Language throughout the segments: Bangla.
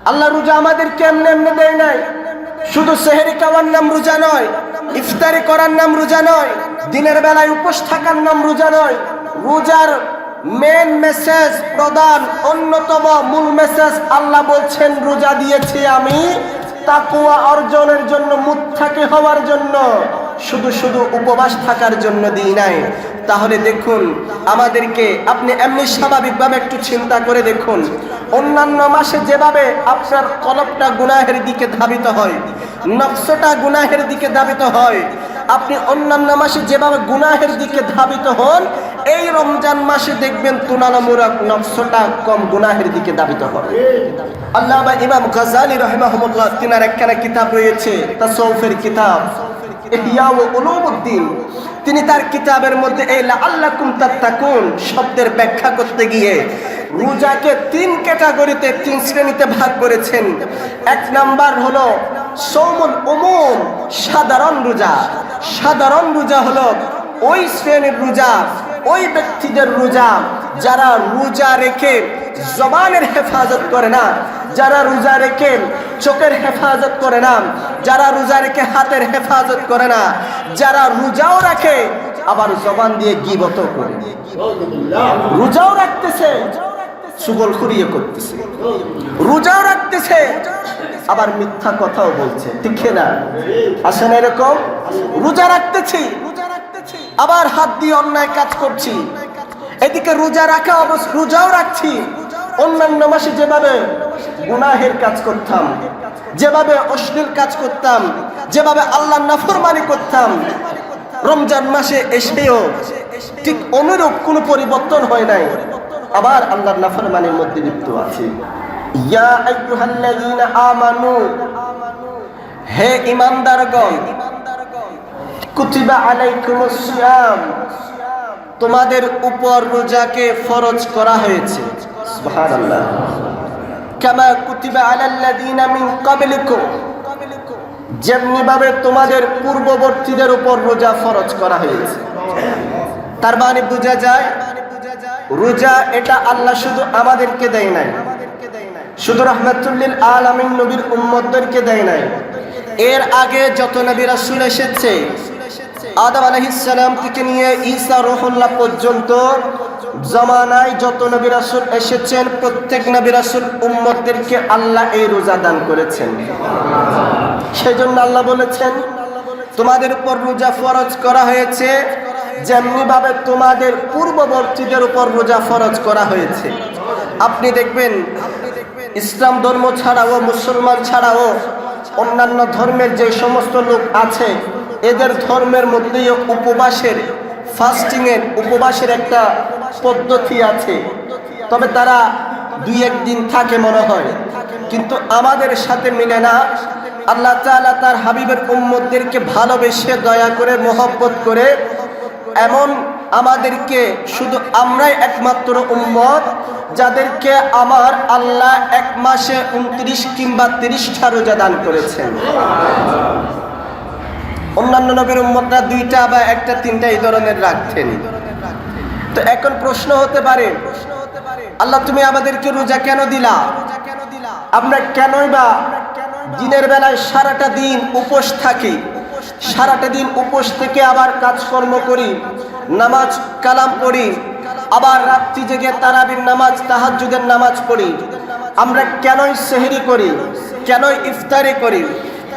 আল্লাহ রোজা আমাদেরকে এমনি এমনি দেয় নাই। শুধু সেহরি খাওয়ার নাম রোজা নয়, ইফতারি করার নাম রোজা নয়, দিনের বেলায় উপোস থাকার নাম রোজা নয়। রোজার মেন মেসেজ, প্রধান অন্যতম মূল মেসেজ, আল্লাহ বলছেন রোজা দিয়েছি আমি তাকওয়া অর্জনের জন্য, মুত্তাকি হওয়ার জন্য, শুধু শুধু উপবাস থাকার জন্য দিই নাই। তাহলে দেখুন আমাদেরকে, আপনি এমনি স্বাভাবিকভাবে একটু চিন্তা করে দেখুন, অন্যান্য মাসে যেভাবে আপনার কলবটা গুনাহের দিকে ধাবিত হয়, নফসটা গুনাহের দিকে ধাবিত হয়, আপনি অন্যান্য মাসে যেভাবে গুনাহের দিকে ধাবিত হন, এই রমজান মাসে দেখবেন তুলনামূলক নফসটা কম গুনাহের দিকে ধাবিত হবে। আল্লামা ইমাম গাজ্জালী রাহিমাহুল্লাহ, তিনার একখানা কিতাব রয়েছে, তাসাউফের কিতাব ইহয়া উলুমুদ্দিন। তিনি তার কিতাবের মধ্যে এই লাআল্লাকুম তাত্তাকুন শব্দের ব্যাখ্যা করতে গিয়ে রোজাকে 3 ক্যাটাগরিতে, 3 শ্রেণীতে ভাগ করেছেন। 1 নাম্বার হলো সৌমুল উমুম, সাধারণ রোজা। সাধারণ রোজা হলো ওই শ্রেণীর রোজা, ওই ব্যক্তিদের রোজা যারা রোজা রেখে জবানের হেফাজত করে না, যারা রোজা রেখে চোখের হেফাজত করে না, যারা রোজা রেখে হাতের হেফাজত করে না, যারা রোজাও রাখে আবার জবান দিয়ে গীবত করে, রোজাও রাখতেছে চুগলখড়িও করতেছে, রোজাও রাখতেছে আবার মিথ্যা কথাও বলছে, ঠিক না? আসে না এরকম? রোজা রাখতেছি আবার হাত দিয়ে অন্যায় কাজ করছি, এদিকে রোজা রাখা অবস্থা রোজাও রাখছি। অন্যান্য মাসে যেভাবে গুনাহের কাজ করতাম, যেভাবে অশ্লীল কাজ করতাম, যেভাবে আল্লাহর নাফরমানি করতাম, রমজান মাসে এসেও ঠিক অনুরূপ কোনো পরিবর্তন হয় নাই, আবার আল্লাহর নাফরমানির মধ্যে লিপ্ত আছি। ইয়া আইয়ুহাল্লাযীনা আমানু, হে ঈমানদারগণ, কুতিবা আলাইকুমুস সিয়াম, তোমাদের উপর রোজাকে ফরজ করা হয়েছে। সুবহানাল্লাহ। কামা কুতিবা আলাল্লাযীনা মিন ক্বাবলিকুম, যেমনি ভাবে তোমাদের পূর্ববর্তীদের উপর রোজা ফরজ করা হয়েছে। তার মানে বোঝা যায় রোজা এটা আল্লাহ শুধু আমাদেরকে দেয় নাই, শুধু রাহমাতুল লিল আলামিন নবীর উম্মতদেরকে দেয় নাই। এর আগে যত নবী রাসূল এসেছে, আদম আলাইহিস সালাম থেকে নিয়ে ঈসা রূহুল্লাহ পর্যন্ত জামানায় যত নবী রাসূল এসেছেন, প্রত্যেক নবী রাসূল উম্মতদেরকে আল্লাহ এই রোজা দান করেছেন। সেজন্য আল্লাহ বলেছেন তোমাদের উপর রোজা ফরজ করা হয়েছে যেমনি ভাবে তোমাদের পূর্ববর্তীদের উপর রোজা ফরজ করা হয়েছে। আপনি দেখবেন ইসলাম ধর্ম ছাড়াও, মুসলমান ছাড়াও অন্যান্য ধর্মের যে সমস্ত লোক আছে, এদের ধর্মের মধ্যেও উপবাসের, ফাস্টিংয়ের, উপবাসের একটা পদ্ধতি আছে। তবে তারা 2-1 দিন থাকে মনে হয়, কিন্তু আমাদের সাথে মিলে না। আল্লাহ তাআলা তার হাবিবের উম্মতদেরকে ভালোবেসে, দয়া করে, মহব্বত করে এমন আমাদেরকে, শুধু আমরাই একমাত্র উম্মত যাদেরকে আমার আল্লাহ 1 মাসে 29 কিংবা 30টা রোজা দান করেছেন। অন্যান্য নবীর উম্মতরা 2টা বা 1টা 3টা এই ধরনের রাখতেন। তো এখন প্রশ্ন হতে পারে, আল্লাহ তুমি আমাদেরকে রোজা কেন দিলা? আমরা কেনই বা দিনের বেলায় সারাটা দিন উপোস থাকি, সারাটা দিন উপোস থেকে আবার কাজকর্ম করি, নামাজ কালাম পড়ি, আবার রাত্রি জেগে তারাবির নামাজ, তাহাজ্জুদের নামাজ পড়ি? আমরা কেনই সেহরি করি, কেনই ইফতারি করি,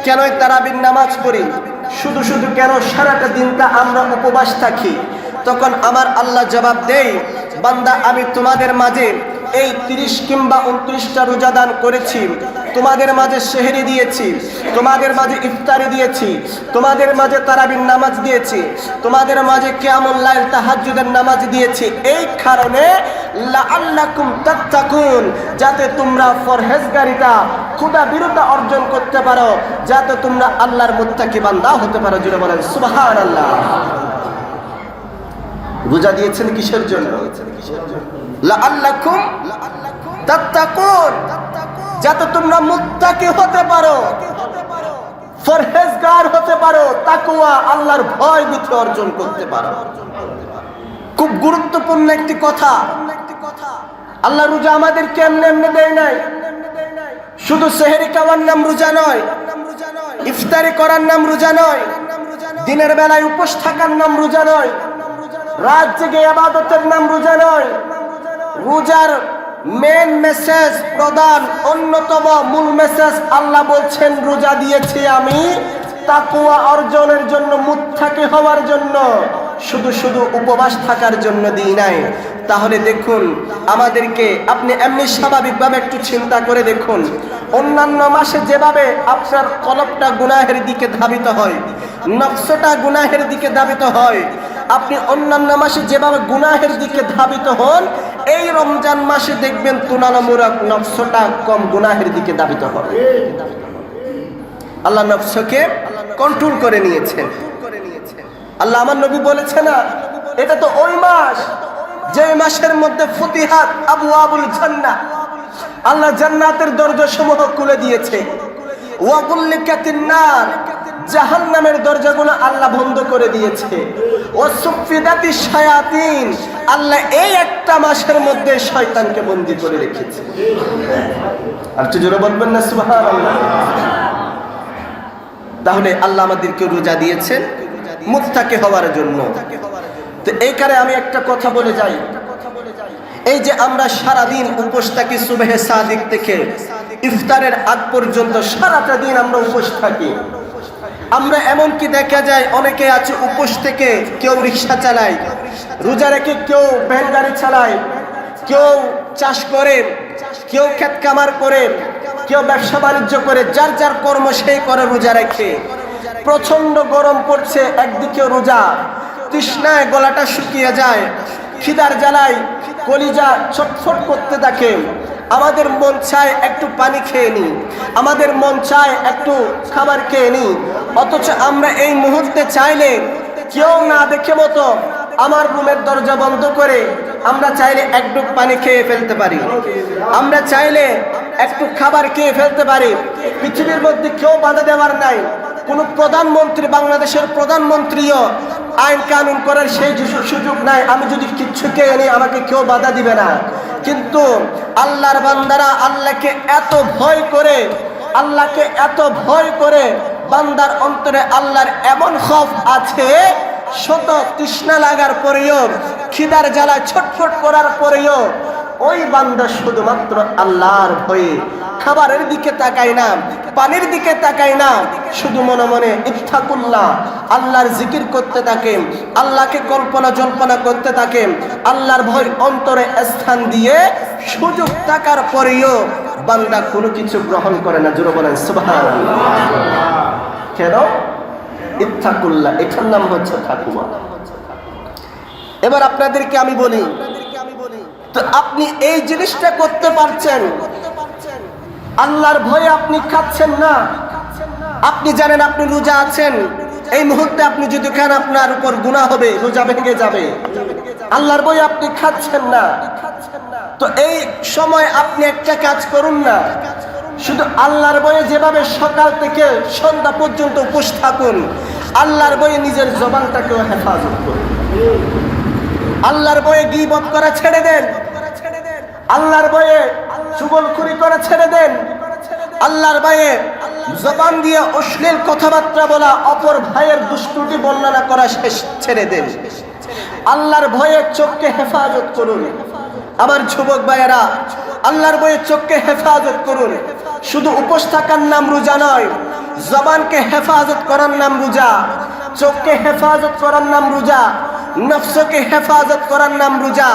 কেনই তারাবির নামাজ পড়ি? শুধু শুধু কেন সারাটা দিনটা আমরা উপবাস থাকি? তখন আমার আল্লাহ জবাব দেই, বান্দা আমি তোমাদের মাঝে এই 30 কিংবা 29টা রোজা দান করেছি, তোমাদের মাঝে সেহরি দিয়েছি, তোমাদের মাঝে ইফতারি দিয়েছি, তোমাদের মাঝে তারাবির নামাজ দিয়েছি, তোমাদের মাঝে কিয়ামুল লাইল, তাহাজ্জুদের নামাজ দিয়েছি, এই কারণে লাআল্লাকুম তাত্তাকুন, যাতে তোমরা পরহেজগারিতা, খোদা বিরুদ্ধা অর্জন করতে পারো, যাতে তোমরা আল্লাহর মুত্তাকি বান্দা হতে পারো। জুড়ে বলেন সুবহানাল্লাহ। রোজা দিয়েছেন কিসের জন্য? লাআল্লাকুম তাত্তাকুন, যাতে তোমরা মুত্তাকি হতে পারো, পরহেজগার হতে পারো, তাকওয়া, আল্লাহর ভয় ভীতি অর্জন করতে পারো। খুব গুরুত্বপূর্ণ একটি কথা। আল্লাহ রোজা আমাদেরকে এমনি এমনি দেয় নাই। শুধু সেহরি খাওয়ার নাম রোজা নয়, ইফতারি করার নাম রোজা নয়, দিনের বেলায় উপোস থাকার নাম রোজা নয়, রাত জেগে ইবাদতের নাম রোজা নয়। রোজার মেন মেসেজ, প্রধান অন্যতম মূল মেসেজ, আল্লাহ বলছেন রোজা দিয়েছি আমি তাকওয়া অর্জনের জন্য, মুত্তাকি হওয়ার জন্য, শুধু শুধু উপবাস থাকার জন্য দিই নাই। তাহলে দেখুন আমাদেরকে, আপনি এমনি স্বাভাবিকভাবে একটু চিন্তা করে দেখুন, অন্যান্য মাসে যেভাবে আপনার কলবটা গুনাহের দিকে ধাবিত হয়, নফসটা গুনাহের দিকে ধাবিত হয়, আপনি অন্যান্য মাসে যেভাবে গুনাহের দিকে ধাবিত হন, এই রমজান মাসে দেখবেন তুলনামূলক নফসটা কম গুনাহের দিকে ধাবিত হবে। আল্লাহ নফসকে কন্ট্রোল করে নিয়েছেন। আল্লাহ, আমার নবী বলেছে না, এটা তো ওই মাস যে মাসের মধ্যে ফুতিহাত আবওয়াবুল জান্নাহ, আল্লাহ জান্নাতের দরজাসমূহ খুলে দিয়েছে, ওয়া গুল্লিকাতিন নার, জাহান্নামের দরজাগুলো আল্লাহ বন্ধ করে দিয়েছে, ও সুফিদাতিশ শায়াতিন, আল্লাহ এই একটা মাসের মধ্যে শয়তানকে বন্দী করে রেখেছে। আর একটু জোরে বলবেন না সুবহানাল্লাহ। তাহলে আল্লাহ আমাদেরকে রোজা দিয়েছেন মুত্তাকি হওয়ার জন্য। তো এই কারণে আমি একটা কথা বলে যাই, এই যে আমরা সারাদিন উপোস থাকি, সুবহে সাদিক থেকে ইফতারের আগ পর্যন্ত সারাটা দিন আমরা উপোস থাকি। আমরা এমনকি দেখা যায় অনেকে আছে উপোস থেকে কেউ রিক্সা চালায়, রোজা রেখে কেউ ভ্যান গাড়ি চালায়, কেউ চাষ করে, কেউ ক্ষেত কামার করে, কেউ ব্যবসা বাণিজ্য করে, যার যার কর্ম সেই করে রোজা রেখে। প্রচন্ড গরম পড়ছে, একদিকে রোজা, তৃষ্ণায় গলাটা শুকিয়ে যায়, খিদার জ্বালায় কলিজা ছটফট করতে থাকে। আমাদের মন চায় একটু পানি খেয়ে নিই, আমাদের মন চায় একটু খাবার খেয়ে নিই, অথচ আমরা এই মুহূর্তে চাইলে কেউ না দেখে মতো আমার রুমের দরজা বন্ধ করে আমরা চাইলে এক ডুব পানি খেয়ে ফেলতে পারি, আমরা চাইলে একটু খাবার খেয়ে ফেলতে পারি। পৃথিবীর মধ্যে কেউ বাধা দেওয়ার নাই। কোন প্রধানমন্ত্রী, বাংলাদেশের প্রধানমন্ত্রীও আইন কানুন করার সেই সুযোগ নাই, আমি যদি কিচ্ছু খেয়ে নিই আমাকে কেউ বাধা দিবে না। কিন্তু আল্লাহর বান্দারা আল্লাহকে এত ভয় করে, আল্লাহকে এত ভয় করে, বান্দার অন্তরে আল্লাহর এমন খৌফ আছে, শত তৃষ্ণা লাগার পরেও, খিদার জ্বালা ছটফট করার পরেও ওই বান্দা শুধুমাত্র আল্লাহর ভয়ে খাবারের দিকে তাকায় না, পানির দিকে তাকায় না, শুধু মনে মনে ইত্তাকুল্লাহ, আল্লাহর জিকির করতে থাকে, আল্লাহকে কল্পনা জল্পনা করতে থাকে, আল্লাহর ভয় অন্তরে স্থান দিয়ে সুযোগ থাকার পরেও বান্দা কোনো কিছু গ্রহণ করে না। জোরে বলেন সুবহানাল্লাহ। কেন? ইত্তাকুল্লাহ, এটার নাম হচ্ছে তাকওয়া। এবার আপনাদেরকে আমি বলি, তো আপনি এই জিনিসটা করতে পারছেন, আল্লাহর ভয়ে আপনি খাচ্ছেন না, আপনি জানেন আপনি রোজা আছেন, এই মুহূর্তে আপনি যদি খান আপনার উপর গুনাহ হবে, রোজা ভেঙে যাবে, আল্লাহর ভয়ে আপনি খাচ্ছেন না। তো এই সময় আপনি একটা কাজ করুন না, শুধু আল্লাহর ভয়ে যেভাবে সকাল থেকে সন্ধ্যা পর্যন্ত উপোস থাকুন, আল্লাহর ভয়ে নিজের জবানটাকেও হেফাজত করুন। আল্লাহর ভয়ে গীবত করা ছেড়ে দেন, আল্লাহর ভয়ে চুগলখড়ি করা ছেড়ে দেন, আল্লাহর ভয়ে জবান দিয়ে অশ্লীল কথাবার্তা বলা, অপর ভাইয়ের দুষ্টুটি বর্ণনা করা ছেড়ে দেন। আল্লাহর ভয়ে চোখকে হেফাজত করুন। আমার যুবক ভাইয়েরা, আল্লাহর ভয়ে চোখকে হেফাজত করুন। শুধু উপোস থাকার নাম রোজা নয়, জবানকে হেফাজত করার নাম রোজা, চোখকে হেফাজত করার নাম রোজা, নফসকে হেফাজত করার নাম রোজা,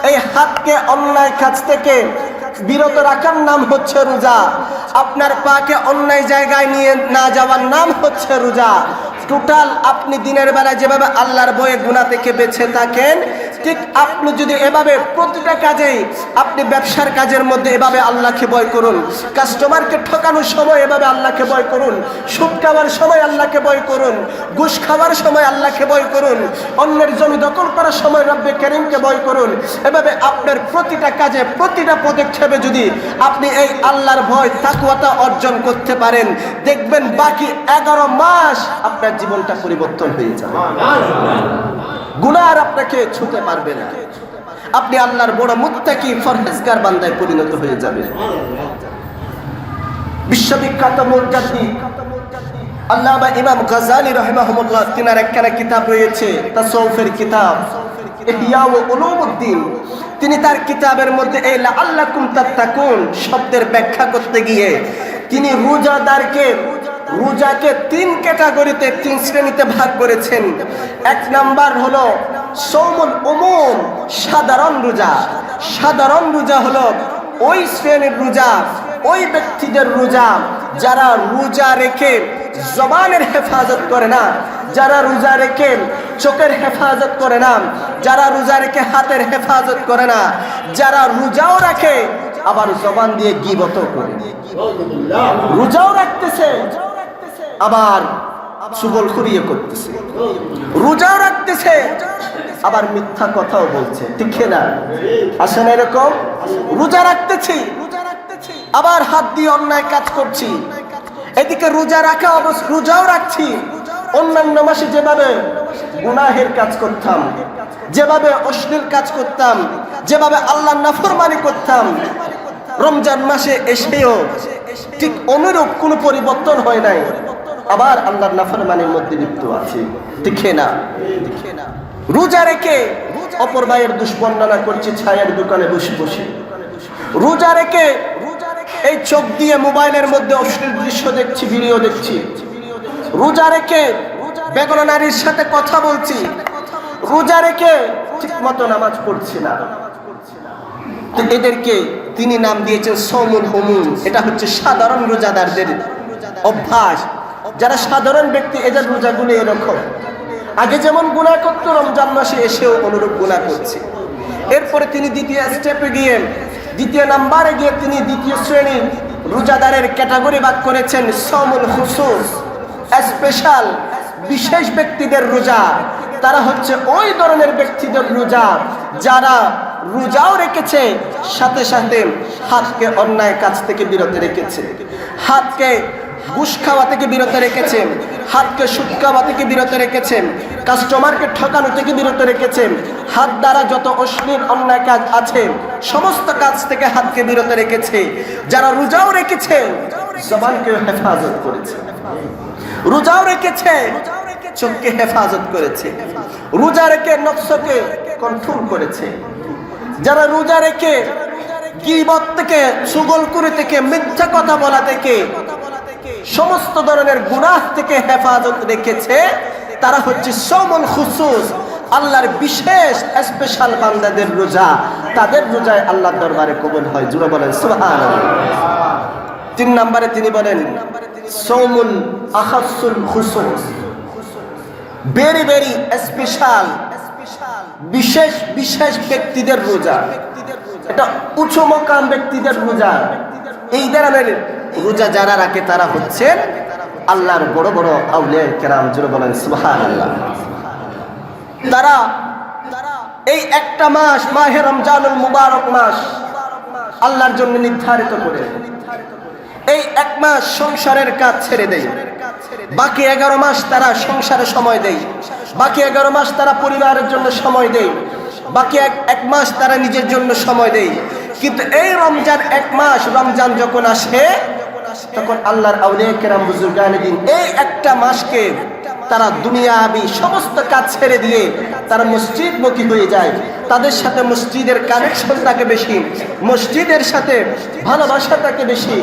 এই হাতকে অন্যায় কাজ থেকে বিরত রাখার নাম হচ্ছে রোজা, আপনার পাকে অন্যায় জায়গায় নিয়ে না যাওয়ার নাম হচ্ছে রোজা। টোটাল আপনি দিনের বেলা যেভাবে আল্লাহর ভয়ে গুনাহ থেকে বেঁচে থাকেন, ঠিক আপনি যদি এভাবে প্রতিটা কাজেই, আপনি ব্যবসার কাজের মধ্যে এভাবে আল্লাহকে ভয় করুন, কাস্টমারকে ঠকানোর সময় এভাবে আল্লাহকে ভয় করুন, সুদ খাওয়ার সময় আল্লাহকে ভয় করুন, ঘুষ খাওয়ার সময় আল্লাহকে ভয় করুন, অন্যের জমি দখল করার সময় রব্বে কারীমকে ভয় করুন। এভাবে আপনার প্রতিটা কাজে, প্রতিটা পদক্ষেপে যদি আপনি এই আল্লাহর ভয় তাকওয়াটা অর্জন করতে পারেন, দেখবেন বাকি 11 মাস আপনার জীবনটা পরিবর্তন হয়ে যাবে। গুনাহ আর আপনাকে ছুঁতে পারবে না, আপনি আল্লাহর বড় মুত্তাকি ফরহেজগার বান্দায় পরিণত হয়ে যাবেন। বিশ্ববিখ্যাত মুজাদ্দিদ আল্লামা ইমাম গাজ্জালী রাহিমাহুল্লাহ, তিনার একখানা কিতাব রয়েছে তাসাউফের কিতাব ইহয়া উলুমুদ্দিন। তিনি তার কিতাবের মধ্যে এই লাআল্লাকুম তাত্তাকুন শব্দের ব্যাখ্যা করতে গিয়ে তিনি রোজাকে তিন ক্যাটাগরিতে, তিন শ্রেণীতে ভাগ করেছেন। এক নাম্বার হলো সৌমুল উমুম, সাধারণ রোজা। সাধারণ রোজা হলো ওই শ্রেণীর রোজা, ওই ব্যক্তিদের রোজা যারা রোজা রেখে জবানের হেফাজত করে না, যারা রোজা রেখে চোখের হেফাজত করে না, যারা রোজা রেখে হাতের হেফাজত করে না, যারা রোজাও রাখে আবার জবান দিয়ে গীবত করে, রোজাও রাখতেছে আবার চুগলখড়ি করতেছে, রোজাও রাখতেছে আবার মিথ্যা কথাও বলছে, ঠিক না? আসেন এরকম, রোজা রাখতেছি আবার হাত দিয়ে অন্যায় কাজ করছি, এদিকে রোজা রাখা অবস্থা রোজাও রাখছি, অন্যান্য মাসে যেভাবে গুনাহের কাজ করতাম, যেভাবে অশ্লীল কাজ করতাম, যেভাবে আল্লাহর নাফরমানি করতাম, রমজান মাসে এসেও ঠিক অনুরূপ কোনো পরিবর্তন হয় নাই, আবার আল্লাহর নাফরমানির মধ্যে লিপ্ত আছি, ঠিক না? রোজা রেখে অপর ভাইয়ের দুষ্বর্ণনা করছি ছায়ের দোকানে বসে বসে, রোজা রেখে এই চোখ দিয়ে মোবাইলের মধ্যে অশ্লীল দৃশ্য দেখছি, ভিডিও দেখছি, রোজা রেখে বেগনা নারীর সাথে কথা বলছি, রোজা রেখে ঠিক মতো নামাজ পড়ছি না। তো এদেরকে তিনি নাম দিয়েছেন সৌমুল উমুম। এটা হচ্ছে সাধারণ রোজাদারদের অভ্যাস। যারা সাধারণ ব্যক্তি এদের রোজাগুলো এরকম, আগে যেমন গুনাহ করত রমজান মাসে এসেও অনুরূপ গুনাহ করছে। এরপরে তিনি দ্বিতীয় স্টেপে গিয়ে, দ্বিতীয় নাম্বারে গিয়ে তিনি দ্বিতীয় শ্রেণীর রোজাদারের ক্যাটাগরি ভাগ করেছেন সৌমুল খুসুস, স্পেশাল বিশেষ ব্যক্তিদের রোজা। তারা হচ্ছে ওই ধরনের ব্যক্তিদের রোজা যারা রোজাও রেখেছে, সাথে সাথে হাতকে অন্যায় কাজ থেকে বিরত রেখেছে, হাতকে ঘুষ খাওয়া থেকে বিরত রেখেছেন, হাতকে সুদ খাওয়া থেকে বিরত রেখেছেন, কাস্টমারকে ঠকানো থেকে বিরত রেখেছেন, হাত দ্বারা যত অশ্লীল অন্যায় কাজ আছে সমস্ত কাজ থেকে হাতকে বিরত রেখেছে। যারা রোজাও রেখেছে জবানকে হেফাজত করেছে, রোজাও রেখেছে চোখকে হেফাজত করেছে, রোজা রেখে নফসকে কন্ট্রোল করেছে, যারা রোজা রেখে গীবত থেকে, চুগলখড়ি থেকে, মিথ্যা কথা বলা থেকে, সমস্ত ধরনের গুনাহ থেকে হেফাজত রেখেছে, তারা হচ্ছে সৌমুল খুসুস, আল্লাহর বিশেষ স্পেশাল বান্দাদের রোজা। তাদের রোজায় আল্লাহর দরবারে কবুল হয়, জুড়ে বলেন সুবহানাল্লাহ। তিন নম্বরে তিনি বলেন সৌমুল আখাসুল খুসুস, ভেরি ভেরি স্পেশাল, বিশেষ বিশেষ ব্যক্তিদের রোজা। এটা উঁচু মকাম ব্যক্তিদের রোজা। এই ধরনের রোজা যারা রাখে তারা হচ্ছেন আল্লাহর বড় বড় আউলিয়া কেরাম, জুড়ে বলেন সুবহানাল্লাহ। তারা এই একটা মাস, মাহে রমজানুল মুবারক মাস আল্লাহর জন্য নির্ধারিত করে এই এক মাস সংসারের কাজ ছেড়ে দেয়, বাকি 11 মাস তারা সংসারে সময় দেয়, বাকি 11 মাস তারা পরিবারের জন্য সময় দেয়, বাকি এক মাস তারা নিজের জন্য সময় দেয়। কিন্তু এই রমজান এক মাস, রমজান যখন আসে তখন আল্লাহর আউলিয়া কেরাম বুজুর্গানে দিন এই একটা মাসকে তারা দুনিয়াবি সমস্ত কাজ ছেড়ে দিয়ে তারা মসজিদমুখী হয়ে যায়। তাদের সাথে মসজিদের কানেকশন থাকে বেশি, মসজিদের সাথে ভালোবাসা থাকে বেশি,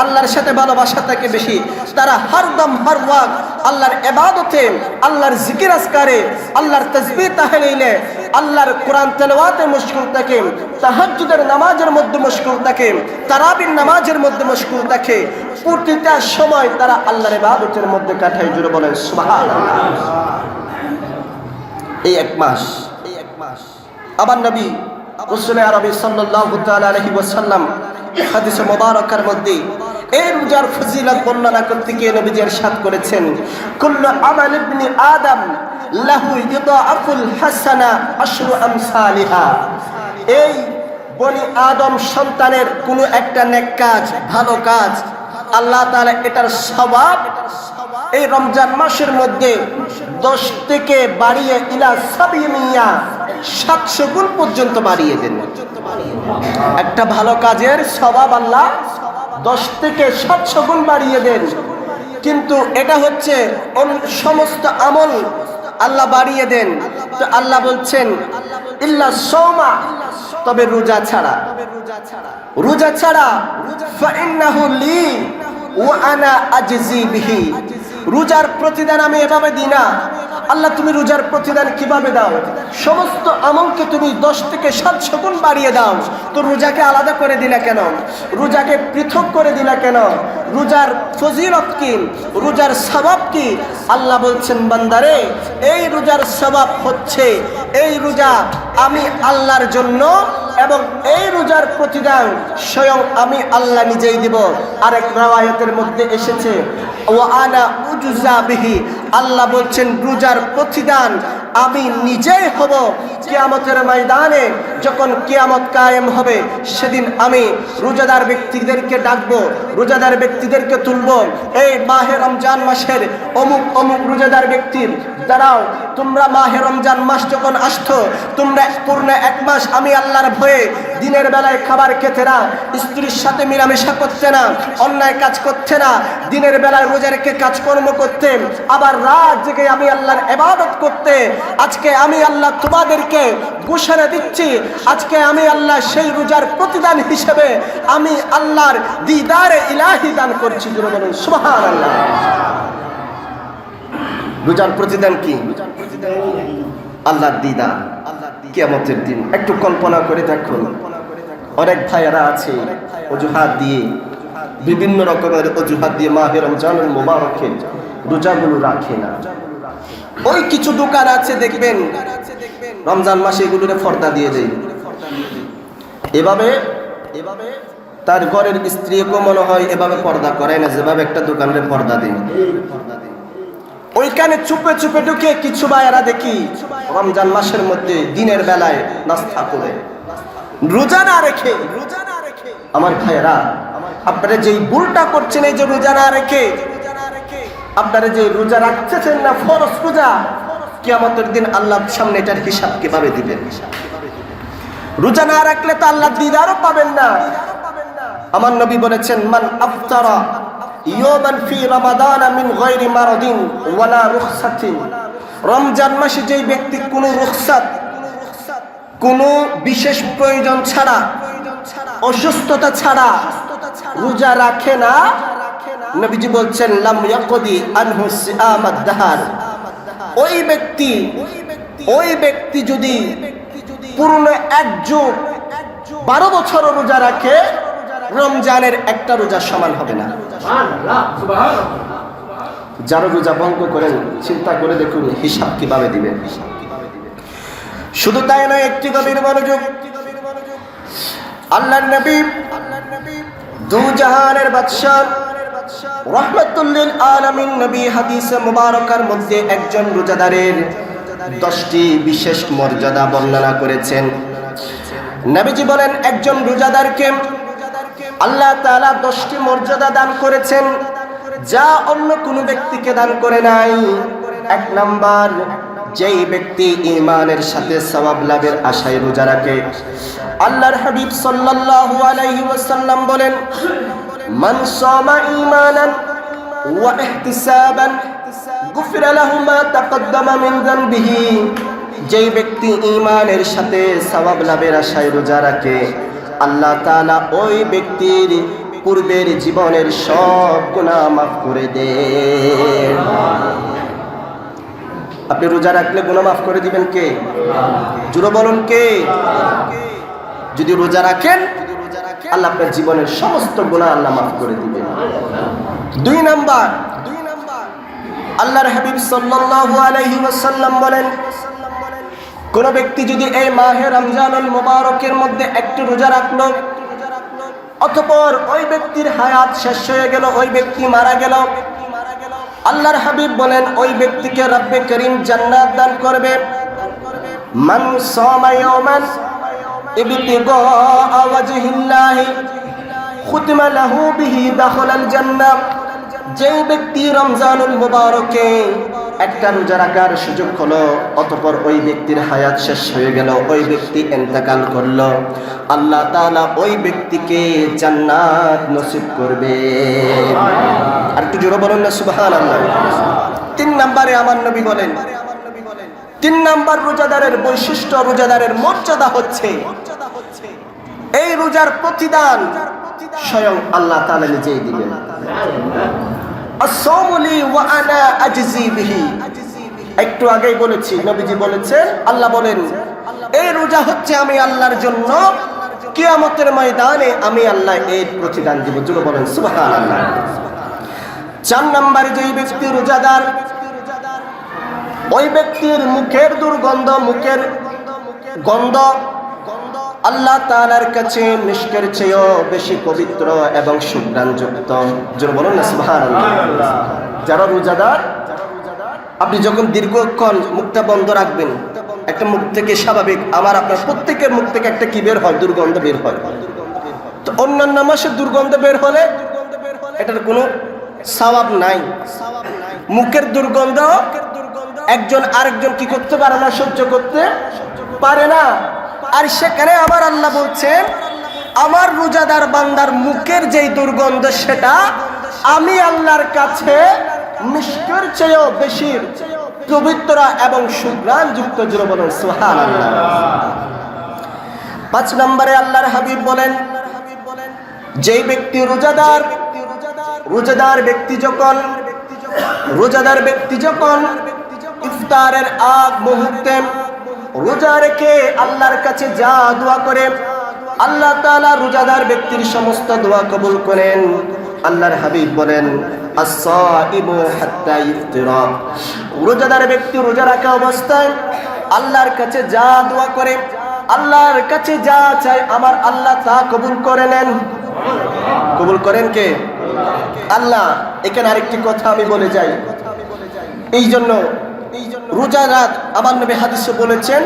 আল্লাহর সাথে ভালোবাসা থাকে বেশি। তারা হরদম হর ওয়াক্ত আল্লাহর ইবাদতে, আল্লাহর জিকির আজকারে, আল্লাহর তাসবিহ তাহলিলে, আল্লাহর কোরআন তেলাওয়াতে মশগুল থাকে, তাহাজ্জুদের নামাজের মধ্যে মশগুল থাকে, তারাবির নামাজের মধ্যে মশগুল থাকে। প্রতিটা সময় তারা আল্লাহর ইবাদতের মধ্যে কাটায়, জুড়ে বলেন সুবহানাল্লাহ। এই এক মাস আবার নবী রাসূল আরবি সাল্লাল্লাহু তাআলা আলাইহি ওয়াসাল্লাম হাদিসে মুবারাকার মধ্যে এই রোজার ফজিলত বর্ণনা করতে গিয়ে নবীজি ইরশাদ করেছেন, কুল্লু আমাল ইবনি আদম লাহু ইদাআফুল হাসানা আশরু আমসালিহা। এই বনি আদম সন্তানের কোনো একটা নেক কাজ, ভালো কাজ, আল্লাহ তাআলা এটার সওয়াব এই রমজান মাসের মধ্যে 10 থেকে বাড়িয়ে ইলা 700 গুণ পর্যন্ত বাড়িয়ে দেন। একটা ভালো কাজের সওয়াব আল্লাহ 10 থেকে 700 গুণ বাড়িয়ে দেন। কিন্তু এটা হচ্ছে সমস্ত আমল আল্লাহ বাড়িয়ে দেন। তো আল্লাহ বলছেন ইল্লা সাওমা, তবে রোজা ছাড়া, রোজা ছাড়া ফাইন্নাহু লি ওয়া আনা আজজি বিহি, রোজার প্রতিদান আমি এভাবে দিই না। আল্লাহ তুমি রোজার প্রতিদান কিভাবে দাও? সমস্ত আমলকে তুমি 10 থেকে 700 গুণ বাড়িয়ে দাও, তো রোজাকে আলাদা করে দিলা কেন? রোজাকে পৃথক করে দিলা কেন? রোজার ফজিলত কি? রোজার সওয়াব কি? আল্লাহ বলছেন বান্দারে, এই রোজার সওয়াব হচ্ছে, এই রোজা আমি আল্লাহর জন্য, এবং এই রোজার প্রতিদান স্বয়ং আমি আল্লাহ নিজেই দিব। আরেক riwayতের মধ্যে এসেছে ওয়া আনা উজজা বিহি, আল্লাহ বলছেন রোজার প্রতিদান আমি নিজেই হব। কিয়ামতের ময়দানে যখন কিয়ামত কায়েম হবে, সেদিন আমি রোজাদার ব্যক্তিদেরকে ডাকবো, রোজাদার ব্যক্তিদেরকে তুলবো, এই মাহে রমজান মাসের অমুক অমুক রোজাদার ব্যক্তির দাঁড়াও, তোমরা মাহে রমজান মাস যখন আসতো, তোমরা পূর্ণ 1 মাস আমি আল্লাহর ভয়ে দিনের বেলায় খাবার খেতে না, স্ত্রীর সাথে মিলামেশা করতে না, অন্যায় কাজ করতে না, দিনের বেলায় রোজা রেখে কাজকর্ম করতে, আবার রাত জেগে আমি আল্লাহর ইবাদত করতে। আজকে আমি আল্লাহ তোমাদেরকে ঘোষণা দিচ্ছি, আজকে আমি আল্লাহ সেই রোজার প্রতিদান হিসেবে আমি আল্লাহর দিদারে ইলাহি দান করছি। জোরে বলুন সুবহানাল্লাহ। রোজার প্রতিদান কি? আল্লাহর দিদার, কিয়ামতের দিন। একটু কল্পনা করে দেখুন, অনেক ভাইয়েরা আছে অজুহাত দিয়ে, বিভিন্ন রকমের অজুহাত দিয়ে মাহে রমজানুল মুবারকের রোজাগুলো রাখে না। ওই কিছু দোকান আছে দেখবেন রমজান মাসে এগুলোরে পর্দা দিয়ে দেয়, এভাবে তার ঘরের স্ত্রীকে মনে হয় এভাবে পর্দা করে না, যেভাবে একটা দোকানের পর্দা দেয়। ওইখানে চুপে চুপে ঢুকে কিছু ভাইয়েরা দেখি রমজান মাসের মধ্যে দিনের বেলায় নাস্তা করে, রোজা না রেখে। আমার ভাইয়েরা, আপনারা যেই ভুলটা করছেন, এই যে রোজা না রেখে, আপনারা যে রোজা রাখতেছেন না ফরজ রোজা, কিয়ামতের দিন আল্লাহর সামনে এটার হিসাব কিভাবে দিবেন? রোজা না রাখলে তো আল্লাহ দিদারও পাবেন না। আমার নবী বলেছেন মান আফতারা ইয়ামান ফি রমাদান মিন গায়রি মারাদিন ওয়ালা রুখসাতিন, রমজান মাসে যেই ব্যক্তি কোনো রুখসাত, কোনো বিশেষ প্রয়োজন ছাড়া, অসুস্থতা ছাড়া রোজা রাখে না, নবীজি বলছেন লাম ইয়াকদি আনহু সিয়ামাদ দাহার, ওই ব্যক্তি যদি পূর্ণ 1 যুগ 12 বছর রোজা রাখে, রমজানের একটা রোজা সমান হবে না। যারা রোজা ভঙ্গ করেন, চিন্তা করে দেখুন হিসাব কিভাবে দিবেন। শুধু তাই নয়, একটি গভীর মনোযোগ, আল্লাহর নবী দু জাহানের বাদশা রাহমাতুল লিল আলামিন নবী হাদিসে মুবারকার মধ্যে একজন রোজাদারের 10টি বিশেষ মর্যাদা বর্ণনা করেছেন। নবীজি বলেন একজন রোজাদারকে আল্লাহ তাআলা 10টি মর্যাদা দান করেছেন, যা অন্য কোনো ব্যক্তিকে দান করে নাই। 1 নাম্বার, যেই ব্যক্তি ঈমানের সাথে সওয়াব লাভের আশায় রোজা রাখে, আল্লাহর হাবিব সাল্লাল্লাহু আলাইহি ওয়াসাল্লাম বলেন মান সামা ঈমানান ওয়া ইহতিসাবান গুফিরা লাহু মা তাকদ্দামা মিন যানবিহি, যেই ব্যক্তি ঈমানের সাথে সওয়াব লাভের আশায় রোজা রাখে, আল্লাহ তাআলা ওই ব্যক্তির পূর্বের জীবনের সব গুনাহ মাফ করে দেন। আপনি রোজা রাখলে গুনাহ মাফ করে দিবেন কে? জোরে বলুন কে? যদি রোজা রাখেন, আল্লাহ আপনার জীবনের সমস্ত গুনাহ আল্লাহ মাফ করে দিবেন। 2 নাম্বার, আল্লাহর হাবিব সাল্লাল্লাহু আলাইহি ওয়াসাল্লাম বলেন কোন ব্যক্তি যদি এই মাহে রমজানুল মুবারকের মধ্যে একটি রোজা রাখলো, অতঃপর ওই ব্যক্তির হায়াত শেষ হয়ে গেল, ওই ব্যক্তি মারা গেল, আল্লাহর হাবিব বলেন ওই ব্যক্তিকে রব্বে করিম জান্নাত দান করবে। মান সামা ইয়াওমান ইবতিগা ওয়াজহিল্লাহি খুতিমা লাহু বিহি দাখালাল জান্নাহ, যেই ব্যক্তি রমজানুল মুবারকে একটা রোজা রাখার সুযোগ হলো, অতঃপর ওই ব্যক্তির হায়াত শেষ হয়ে গেল, ওই ব্যক্তি ইন্তেকাল করলো, আল্লাহ তাআলা ওই ব্যক্তিকে জান্নাত নসিব করবে। আর একটু জোরে বলুন না সুবহানাল্লাহ। 3 নম্বরে আমার নবী বলেন, 3 নম্বর রোজাদারের বৈশিষ্ট্য, রোজাদারের মর্যাদা হচ্ছে এই রোজার প্রতিদান স্বয়ং আল্লাহ তাআলা নিজেই দিবেন। as-sawmuli wa ana ajzi bihi, একটু আগেই বলেছি, নবীজি বলেছেন, আল্লাহ বলেন এই রোজা হচ্ছে আমি আল্লাহর জন্য, কিয়ামতের ময়দানে আমি আল্লাহ এর প্রতিদান দিব। জোরে বলেন সুবহানাল্লাহ। 4 নম্বরে যেই ব্যক্তি রোজাদার, ওই ব্যক্তির মুখের দুর্গন্ধ, মুখের গন্ধ আল্লাহ তাআলার কাছে মিশকের চেয়েও বেশি পবিত্র এবং সুঘ্রাণযুক্ত। জোরে বলুন না সুবহানাল্লাহ। যারা রোজাদার, আপনি যখন দীর্ঘক্ষণ মুখটা বন্ধ রাখবেন, একটা মুখ থেকে স্বাভাবিক আমার আপনার প্রত্যেকের মুখ থেকে একটা কি বের হয়, দুর্গন্ধ বের হয়। তো অন্যান্য মাসে দুর্গন্ধ বের হলে এটার কোনো সওয়াব নাই। মুখের দুর্গন্ধ একজন আরেকজন কি করতে পারে না, সহ্য করতে পারে না। আর সেখানে আবার আল্লাহ বলছেন আমার রোজাদার বান্দার মুখের যেই দুর্গন্ধ সেটা আমি আল্লাহর কাছে মিশকের চেয়েও বেশি পবিত্র এবং সুঘ্রাণযুক্ত। জোরে বলুন সুবহানাল্লাহ। 5 নম্বরে আল্লাহর হাবিব বলেন যেই ব্যক্তি রোজাদার, রোজাদার ব্যক্তি যখন ইফতারের আগ মুহূর্তে রোজা রেখে আল্লাহর কাছে যা দোয়া করে, আল্লাহ তাআলা রোজাদার ব্যক্তির সমস্ত দোয়া কবুল করেন। আল্লাহর হাবিব বলেন as-saimu hatta yuftira, রোজাদার ব্যক্তি রোজা রাখা অবস্থায় আল্লাহর কাছে যা দোয়া করে, আল্লাহর কাছে যা চায় আমার আল্লাহ তা কবুল করে নেন। কবুল করেন কে? আল্লাহ। এখানে আরেকটি কথা আমি বলে যাই, এই জন্য রোজা রাত আমার নবী হাদিসে বলেছেন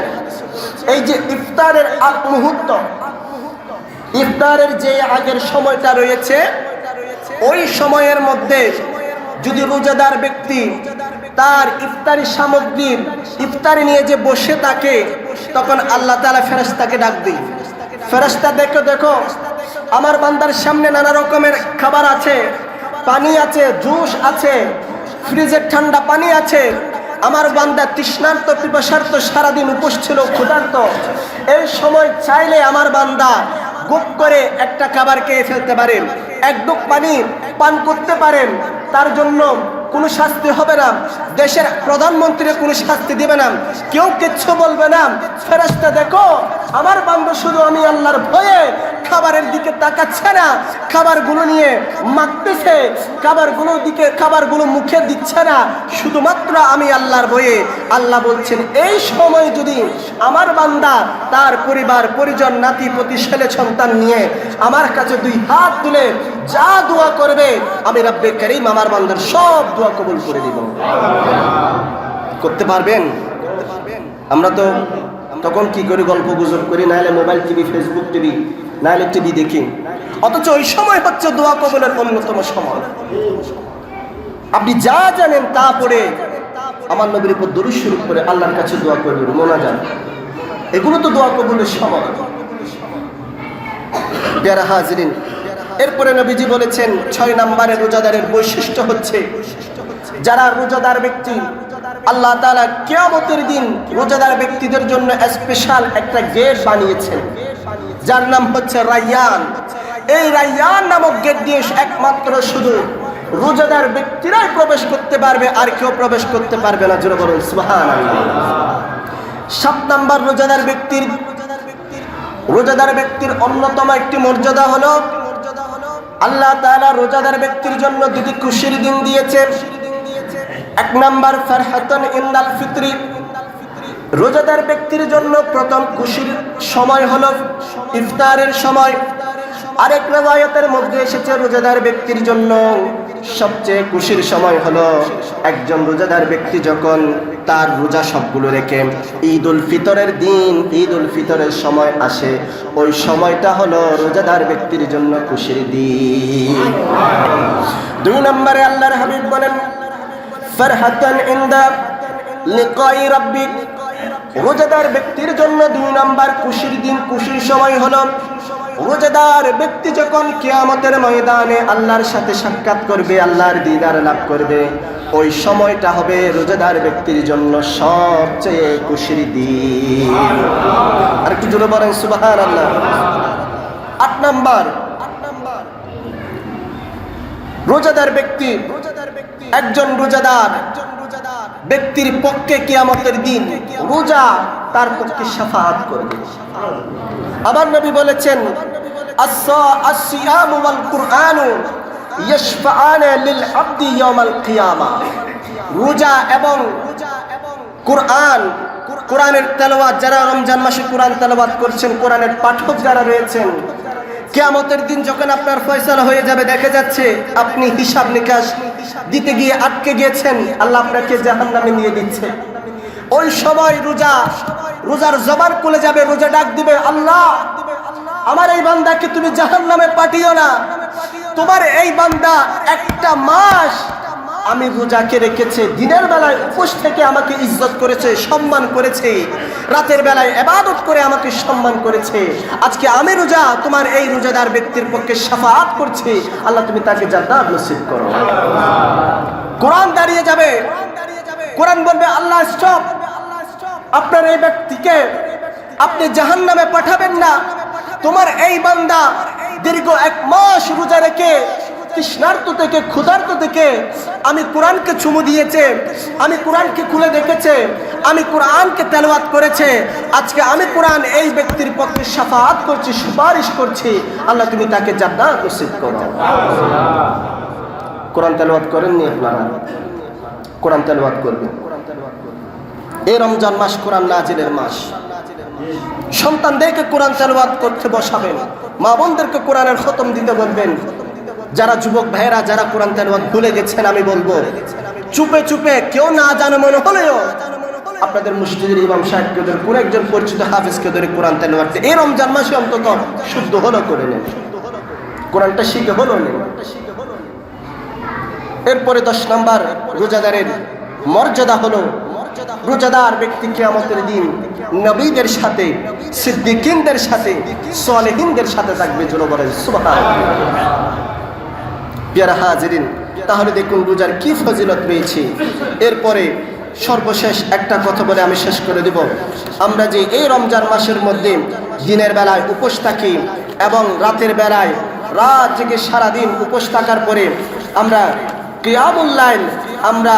এই যে ইফতারের আগ মুহূর্ত, ইফতারের যে আগের সময়টা রয়েছে ওই সময়ের মধ্যে যদি রোজাদার ব্যক্তি তার ইফতারি সামগ্রী ইফতারি নিয়ে যে বসে থাকে, তখন আল্লাহ তাআলা ফেরেশতাকে ডাক দেয়, ফেরেশতা দেখো আমার বান্দার সামনে নানা রকমের খাবার আছে, পানি আছে, জুস আছে, ফ্রিজের ঠান্ডা পানি আছে, আমার বান্দা তৃষ্ণার্ত পিপাসার্ত সারাদিন উপোস ছিল, ক্ষুধার্ত, এই সময় চাইলে আমার বান্দা গুপ করে একটা খাবার খেয়ে ফেলতে পারেন, এক ডুব পানি পান করতে পারেন, তার জন্য কোনো শাস্তি হবে না, দেশের প্রধানমন্ত্রী কোনো শাস্তি দিবে না, কেউ কিচ্ছু বলবে না। ফেরেশতা দেখো আমার বান্দা শুধু আমি আল্লাহর ভয়ে খাবারের দিকে তাকাচ্ছে না, খাবারগুলো নিয়ে মাখতেছে, খাবারগুলো মুখে দিচ্ছে না, শুধুমাত্র আমি আল্লাহর ভয়ে। আল্লাহ বলছেন এই সময় যদি আমার বান্দা তার পরিবার পরিজন নাতি পতি ছেলে সন্তান নিয়ে আমার কাছে 2 হাত তুলে যা দোয়া করবে আমি রব্বে করিম আমার বান্দার সব দোয়া কবুল করে দিব। করতে পারবেন? আমরা তো তখন কি করি, গল্প গুজব করি, নাহলে মোবাইল টিভি, ফেসবুক টিভি, নাহলে টিভি দেখি, অথচ ওই সময় হচ্ছে দোয়া কবুলের অন্যতম সময়। আপনি যা জানেন তা পড়ে আমার নবীর উপর দরুদ শরীফ করে আল্লাহর কাছে দোয়া করবেন, মোনাজাত, এগুলো তো দোয়া কবুলের সময়। প্যারা হাজিরিন, এরপরে নবীজি বলেছেন 6 নম্বরে রোজাদারের বৈশিষ্ট্য হচ্ছে যারা রোজাদার ব্যক্তি আল্লাহ তাআলা কিয়ামতের দিন রোজাদার ব্যক্তিদের জন্য স্পেশাল একটা গেট বানিয়েছেন, যার নাম হচ্ছে রায়্যান। এই রায়্যান নামক গেট দিয়ে একমাত্র শুধু রোজাদার ব্যক্তিরাই প্রবেশ করতে পারবে, আর কেউ প্রবেশ করতে পারবে না। জোরে বলুন সুবহানাল্লাহ। 7 নম্বর রোজাদার ব্যক্তির অন্যতম একটি মর্যাদা হলো আল্লাহ তাআলা রোজাদার ব্যক্তির জন্য 2টি খুশির দিন দিয়েছে। 1 নম্বর ফারহাতুন ইনদাল ফিতরি, রোজাদার ব্যক্তির জন্য প্রথম খুশির সময় হলো ইফতারের সময়। আরেক riwayতের মধ্যে এসেছে রোজাদার ব্যক্তির জন্য সবচেয়ে খুশির সময় হলো একজন রোজাদার ব্যক্তি যখন তার রোজা সবগুলো রেখে ঈদুল ফিতরের দিন, ঈদুল ফিতরের সময় আসে, ওই সময়টা হলো রোজাদার ব্যক্তির জন্য খুশির দিন। 2 নম্বরে আল্লাহর হাবিব বলেন ফারহাতান ইনদা লিকাই রাব্বিক। রোজাদার ব্যক্তির জন্য 2 নাম্বার খুশির দিন, খুশির সময় হলো রোজাদার ব্যক্তি যখন কিয়ামতের ময়দানে আল্লাহর সাথে সাক্ষাৎ করবে, আল্লাহর দিদার লাভ করবে, ওই সময়টা হবে রোজাদার ব্যক্তির জন্য সবচেয়ে খুশির দিন। আর একটু জোরে বলেন সুবহানাল্লাহ। 8 নাম্বার, রোজাদার ব্যক্তি, একজন রোজাদার ব্যক্তির পক্ষে কিয়ামতের দিন রোজা তার পক্ষে শাফাআত করবে। আমার নবী বলেছেন, as-siyamu wal Qur'anu yashfa'ana lil 'abdi yawmal qiyamah। রোজা এবং কোরআন, কোরআনের তেলাওয়াত, যারা রমজান মাসে কোরআন তেলাওয়াত করছেন, কোরআনের পাঠক যারা রয়েছেন, কিয়ামতের দিন যখন আপনার ফয়সালা হয়ে যাবে, দেখা যাচ্ছে আপনি হিসাব নিকাশ দিতে গিয়ে আটকে গিয়েছেন, আল্লাহ আপনাকে জাহান্নামে নিয়ে দিচ্ছে। ওই সময় রোজার জবান খুলে যাবে, রোজা ডাক দিবে, আল্লাহ আমার এই বান্দাকে তুমি জাহান্নামে পাঠিও না। তোমার এই বান্দা একটা মাস আমি রোজাকে রেখেছে, দিনের বেলায় উপোস থেকে আমাকে ইজ্জত করেছে, সম্মান করেছে, রাতের বেলায় ইবাদত করে আমাকে সম্মান করেছে, আজকে আমি রোজা তোমার এই রোজাদার ব্যক্তির পক্ষে শাফাআত করছি, আল্লাহ তুমি তাকে জান্নাত নসিব করো। কোরআন দাঁড়িয়ে যাবে, কোরআন বলবে, আল্লাহ স্টপ, আপনার এই ব্যক্তিকে আপনি জাহান্নামে পাঠাবেন না। তোমার এই বান্দা দীর্ঘ 1 মাস রোজা রেখে তৃষ্ণার্ত থেকে, ক্ষুধার্ত থেকে আমি কোরআনকে চুমু দিয়েছে, আমি কোরআনকে খুলে দেখেছে, আমি কোরআনকে তেলাওয়াত করেছে, আজকে আমি কোরআন এই ব্যক্তির পক্ষে শাফাআত করছি, সুপারিশ করছি, আল্লাহ তুমি তাকে জান্নাত নসিব করো। কোরআন তেলাওয়াত করেননি আপনারা? কোরআন তেলাওয়াত করবেন। এই রমজান মাস কোরআন নাজিলের মাস। সন্তানদেরকে কোরআন তেলাওয়াত করতে বসাবেন, মা বোনদেরকে কোরআনের খতম দিতে বলবেন। যারা যুবক ভাইরা যারা কোরআন তেলাওয়াত ভুলে গেছেন, আমি বলবো চুপে চুপে, কেউ না জানে মনে হলেও আপনাদের মসজিদের ইমাম সাহেবকে ধরে, কোন একজন পরিচিত হাফেজকে ধরে কোরআন তেলাওয়াত এই রমজান মাসে অন্তত শুদ্ধ হলো করে নেন, কোরআনটা শিখে হলো নেন। এরপরে 10 নাম্বার, রোজাদারের মর্যাদা হলো রোজাদার ব্যক্তি কিয়ামতের দিন নবীদের সাথে, সিদ্দিকিনদের সাথে, সালেহিনদের সাথে থাকবে। জোরে বলেন সুবহানাল্লাহ। প্রিয় হাজিরিন, তাহলে দেখুন রোজার কি ফজিলত রয়েছে। এরপরে সর্বশেষ একটা কথা বলে আমি শেষ করে দেব। আমরা যে এই রমজান মাসের মধ্যে দিনের বেলায় উপোস থাকি এবং রাতের বেলায় রাত থেকে সারাদিন উপোস থাকার পরে আমরা কিয়ামুল লাইল, আমরা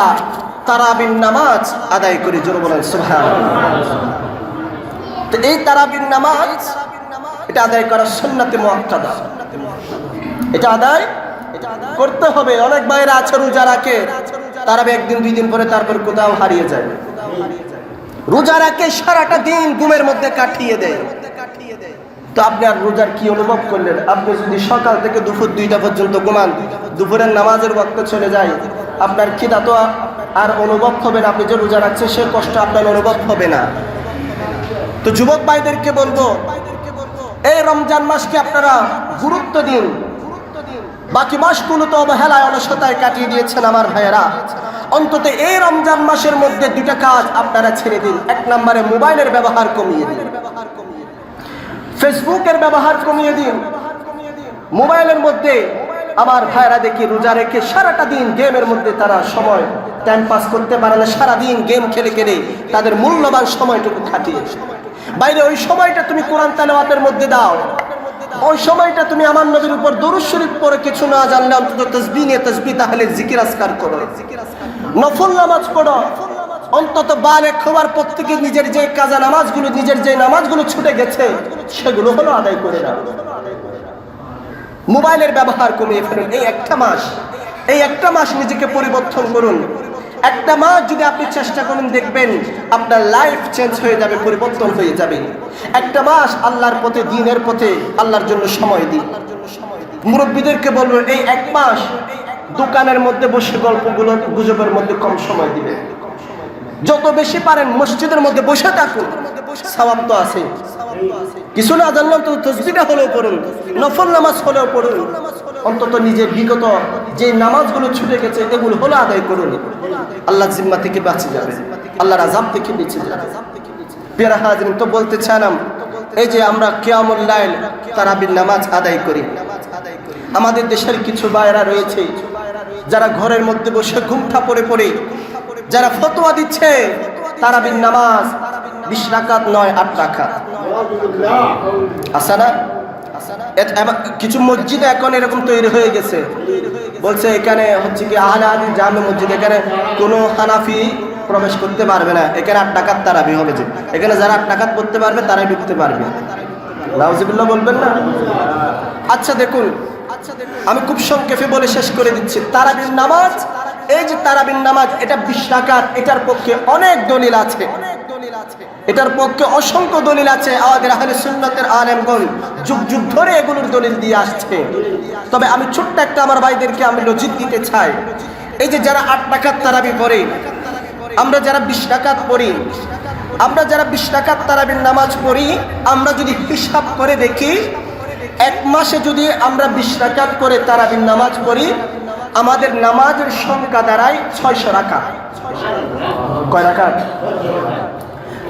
তারাবির নামাজ আদায় করি। জোরে বলেন সুবহানাল্লাহ। তো এই তারাবির নামাজ, এটা আদায় করা সুন্নাতে মুআক্কাদা, এটা আদায় করতে হবে। অনেক ভাইরা আছে রোজা রাখে, তারাবি 1 দিন 2 দিন পরে তারপর কোথাও হারিয়ে যায়। রোজা রাখে সারাটা দিন ঘুমের মধ্যে কাটিয়ে দেয়। তো আপনি আর রোজার কি অনুভব করলেন? আপনি যদি সকাল থেকে দুপুর 2টা পর্যন্ত ঘুমান, দুপুরের নামাজের ওয়াক্ত চলে যায়, আপনার খিদা তো আর অনুভব হবে না। আপনি যে রোজা রাখছেন সে কষ্ট আপনার অনুভব হবে না। তো যুবক ভাইদেরকে বলবো, এই রমজান মাসকে আপনারা গুরুত্ব দিন। বাকি মাসগুলো তো অবহেলায়, অলসতায় কাটিয়ে দিয়েছেন আমার ভাইয়েরা। অন্তত এই রমজান মাসের মধ্যে 2টা কাজ আপনারা ছেড়ে দিন। 1 নম্বরে মোবাইলের ব্যবহার কমিয়ে দিন, ফেসবুকের ব্যবহার কমিয়ে দিন। মোবাইলের মধ্যে আমার ভাইয়েরা দেখি রোজা রেখে সারাটা দিন গেমের মধ্যে তারা সময় টাইম পাস করতে পারে না, সারাদিন গেম খেলে খেলে তাদের মূল্যবান সময়টুকু কাটিয়ে। বাইরে ওই সময়টা তুমি কোরআন তেলাওয়াতের মধ্যে দাও, ওই সময়টা তুমি আমার নবীর উপর দরুদ শরীফ পড়ে, কিছু না জানলে অন্তত তাসবিহ নিয়ে তাসবিহ তাহলে জিকির আজকার করো, নফল নামাজ পড়ো। অন্তত বালেগ হওয়ার প্রত্যেকে নিজের যে কাজা নামাজগুলো, নিজের যে নামাজগুলো ছুটে গেছে সেগুলো হলো আদায় করে নাও। মোবাইলের ব্যবহার কমিয়ে ফেলুন। এই একটা মাস নিজেকে পরিবর্তন করুন। একটা মাস যদি আপনি চেষ্টা করুন, দেখবেন আপনার লাইফ চেঞ্জ হয়ে যাবে, পরিবর্তন হয়ে যাবে। একটা মাস আল্লাহর পথে, দিনের পথে, আল্লাহর জন্য সময় দিন। মুরব্বীদেরকে বলবো, এই 1 মাস দোকানের মধ্যে বসে গল্পগুলো গুজবের মধ্যে কম সময় দিবেন। যত বেশি পারেন মসজিদের মধ্যে বসে থাকুন, সওয়াব তো আছে। কিছু না জানলাম তো তাসবিহটা হলেও পড়ুন, নফল নামাজ হলেও পড়ুন। অন্তত নিজের বিগত যে নামাজগুলো ছুটে গেছে এগুলো হলো আদায় করুন। আল্লাহ জিম্মা থেকে বাঁচে যাবে, আল্লাহর আযাব থেকে বেঁচে যাবে। প্রিয় হাজিরিন, তো বলতে চাইলাম এই যে আমরা কিয়ামুল লাইল তারাবির নামাজ আদায় করি, আমাদের দেশের কিছু ভাইরা রয়েছে যারা ঘরের মধ্যে বসে ঘুমটা পড়ে পড়ে যারা ফতোয়া দিচ্ছে তারাবির নামাজ 20 রাকাত নয় 8 রাকাত। আছে না? কিছু মসজিদে এখন এরকম তৈরি হয়ে গেছে, বলছে এখানে হচ্ছে কি আহলে হাদিস জামে মসজিদ, এখানে কোনো হানাফি প্রবেশ করতে পারবে না, এখানে 8 রাকাত তারাবি হবে, যে এখানে যারা 8 রাকাত পড়তে পারবে তারাই ঢুকতে পারবে। নাউজুবিল্লাহ বলবেন না? আচ্ছা দেখুন, আমি খুব সংক্ষেপে বলে শেষ করে দিচ্ছি। তারাবির নামাজ, এই যে তারাবির নামাজ, এটা 20 রাকাত, এটার পক্ষে অনেক দলিল আছে, এটার পক্ষে অসংখ্য দলিল আছে। আমাদের আহলে সুন্নাতের আলেমগণ যুগ যুগ ধরে এগুলোর দলিল দিয়ে আসছে। তবে আমি ছোট্ট একটা আমার ভাইদেরকে আমি লজিক দিতে চাই। এই যে যারা 8 রাকাত তারাবি পড়ে, আমরা যারা 20 রাকাত পড়ি, আমরা যারা 20 রাকাত তারাবির নামাজ পড়ি, আমরা যদি হিসাব করে দেখি এক মাসে যদি আমরা 20 রাকাত করে তারাবির নামাজ পড়ি, আমাদের নামাজের সংখ্যা দাঁড়ায় 600 রাকাত। কয় রাকাত?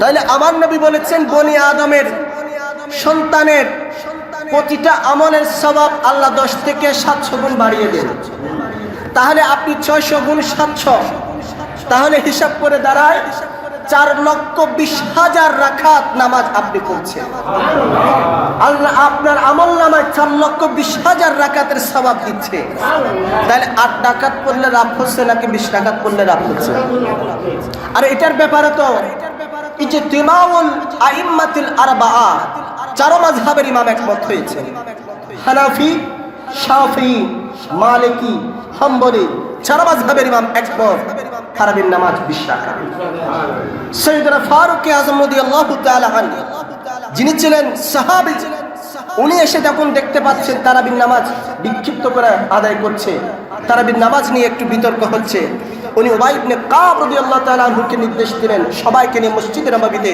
তাহলে আমার নবী বলেছেন বনি আদমের সন্তানের প্রতিটা আমলের সওয়াব আল্লাহ 10 থেকে 700 গুণ বাড়িয়ে দেন। তাহলে আপনি 600 গুণ 700, তাহলে হিসাব করে দাঁড়ায় 4,20,000 রাকাত নামাজ আপনি পড়ছেন। আল্লাহ আপনার আমল নামায় 4,20,000 রাকাতের সওয়াব দিচ্ছে। তাহলে 8 রাকাত পড়লে লাভ হচ্ছে নাকি 20 রাকাত পড়লে লাভ হচ্ছে? আর এটার ব্যাপারে তো ইজতিমাউল আইম্মাতুল আরবাআ, 4 মাযহাবের ইমাম একমত হয়েছে। হানাফি, শাফিঈ, মালিকি, হাম্বলি, 4 মাযহাবের ইমাম একমত তারাবির নামাজ 20 রাকাত। সাইয়েদনা ফারুক আযম রাদিয়াল্লাহু তাআলা আনহু, যিনি ছিলেন সাহাবী, উনি এসে যখন দেখতে পাচ্ছেন তারাবির নামাজ বিক্ষিপ্ত করে আদায় করছে, তারাবির নামাজ নিয়ে একটু বিতর্ক হচ্ছে, উনি উবাই ইবনে কাব রাদিয়াল্লাহু তাআলা আনহুকে নির্দেশ দিলেন সবাইকে নিয়ে মসজিদে নববীতে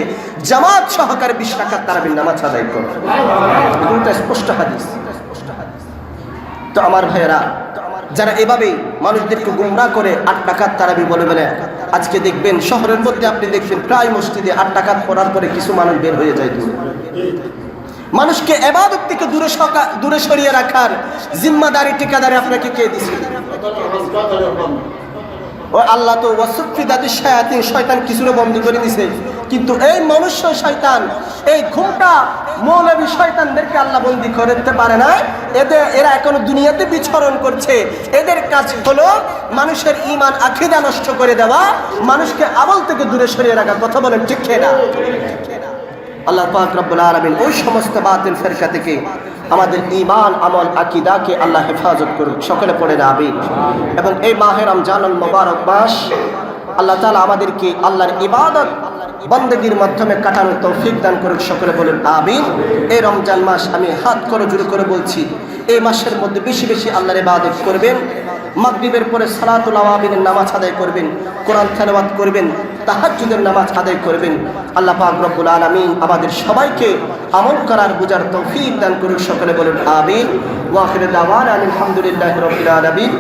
জামাত সহকারে 20 রাকাত তারাবির নামাজ আদায় করো। এটা স্পষ্ট হাদিস। তো আমার ভাইয়েরা, যারা এভাবে মানুষদেরকে গুমরাহ করে 8 রাকাত তারাবি বলে বলে, আজকে দেখবেন শহরের মধ্যে আপনি দেখবেন প্রায় মসজিদে 8 রাকাত পড়ার পরে কিছু মানুষ বের হয়ে যায় দূরে। মানুষকে ইবাদত থেকে দূরে সরিয়ে রাখার জিম্মাদারি ঠিকাদারি আপনাকে কে দিয়েছে? ও আল্লাহ তো ওয়াসফিদাতিশ শায়াতিন, শয়তান কিছুরে বন্ধ করে দিয়েছে, কিন্তু এই মনুষ্য শয়তান, এই ঘুমটা মৌলবী শয়তানদেরকে আল্লাহ বন্দী করতে পারে না। এরা এখনো দুনিয়াতে বিচরণ করছে। এদের কাজ হলো মানুষের ঈমান আকীদা নষ্ট করে দেওয়া, মানুষকে আমল থেকে দূরে সরিয়ে রাখা। কথা বলেন ঠিক না? আল্লাহ পাক রব্বুল আলামিন ওই সমস্ত বাতিল ফিরকা থেকে আমাদের ঈমান, আমল, আকীদাকে আল্লাহ হেফাজত করুন। সকলে পড়েন আমিন। এবং এই মাহে রমজানুল মুবারক মাস আল্লাহ তাআলা আমাদেরকে আল্লাহর ইবাদত বন্দেগীর মাধ্যমে কাটানোর তৌফিক দান করুন। সকলে বলেন আমিন। এই রমজান মাস আমি হাত করে জোরে করে বলছি, এই মাসের মধ্যে বেশি বেশি আল্লাহর ইবাদত করবেন। মাগরিবের পরে সালাতুল আওয়াবিনের নামাজ আদায় করবেন, কোরআন তেলাওয়াত করবেন, তাহাজ্জুদের নামাজ আদায় করবেন। আল্লাহ পাক রব্বুল আলামিন আমাদের সবাইকে আমল করার বুঝার তৌফিক দান করুন। সকলে বলেন আমিন। ওয়া আখিরু দাওয়ানা আলহামদুলিল্লাহি রাব্বিল আলামিন।